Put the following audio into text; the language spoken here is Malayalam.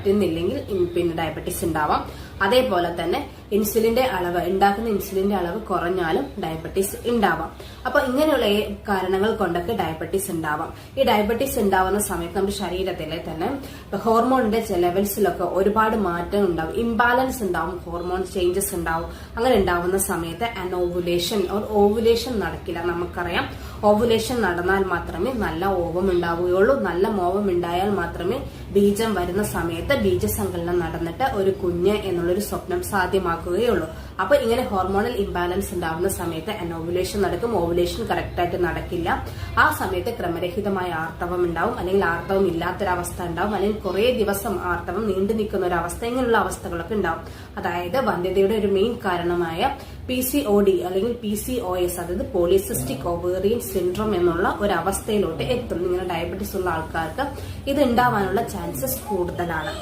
പറ്റുന്നില്ലെങ്കിൽ പിന്നെ ഡയബറ്റീസ് ഉണ്ടാവാം. അതേപോലെ തന്നെ ഉണ്ടാക്കുന്ന ഇൻസുലിന്റെ അളവ് കുറഞ്ഞാലും ഡയബറ്റീസ് ഉണ്ടാവാം. അപ്പൊ ഇങ്ങനെയുള്ള കാരണങ്ങൾ കൊണ്ടൊക്കെ ഡയബറ്റീസ് ഉണ്ടാവാം. ഈ ഡയബറ്റീസ് ഉണ്ടാവുന്ന സമയത്ത് നമ്മുടെ ശരീരത്തിലെ തന്നെ ഹോർമോണിന്റെ ലെവൽസിലൊക്കെ ഒരുപാട് മാറ്റം ഉണ്ടാവും, ഇംബാലൻസ് ഉണ്ടാവും, ഹോർമോൺ ചേഞ്ചസ് ഉണ്ടാവും. അങ്ങനെ ഉണ്ടാവുന്ന സമയത്ത് ഓവുലേഷൻ നടക്കില്ല. നമുക്കറിയാം, ഓവുലേഷൻ നടന്നാൽ മാത്രമേ നല്ല ഓവം ഉണ്ടാവുകയുള്ളൂ. നല്ല മോവം ഉണ്ടായാൽ മാത്രമേ ബീജം വരുന്ന സമയത്ത് ബീജസങ്കലനം നടന്നിട്ട് ഒരു കുഞ്ഞ് എന്നുള്ളൊരു സ്വപ്നം സാധ്യമാക്കുകയുള്ളൂ. അപ്പൊ ഇങ്ങനെ ഹോർമോണൽ ഇംബാലൻസ് ഉണ്ടാവുന്ന സമയത്ത് ഓവുലേഷൻ നടക്കും. ഓവുലേഷൻ കറക്റ്റ് ആയിട്ട് നടക്കില്ല. ആ സമയത്ത് ക്രമരഹിതമായ ആർത്തവം ഉണ്ടാവും, അല്ലെങ്കിൽ ആർത്തവം ഇല്ലാത്തൊരവസ്ഥ ഉണ്ടാവും, അല്ലെങ്കിൽ കുറെ ദിവസം ആർത്തവം നീണ്ടു നിൽക്കുന്ന ഒരു അവസ്ഥ. ഇങ്ങനെയുള്ള അവസ്ഥകളൊക്കെ ഉണ്ടാവും. അതായത് വന്ധ്യതയുടെ ഒരു മെയിൻ കാരണമായ PCOD അല്ലെങ്കിൽ PCOS, അതായത് പോളിസിസ്റ്റിക് ഓവേറിയൻ സിൻഡ്രോം എന്നുള്ള ഒരു അവസ്ഥയിലോട്ട് എത്തും. ഇങ്ങനെ ഡയബറ്റീസ് ഉള്ള ആൾക്കാർക്ക് ഇത് ഉണ്ടാവാനുള്ള ചാൻസസ് കൂടുതലാണ്.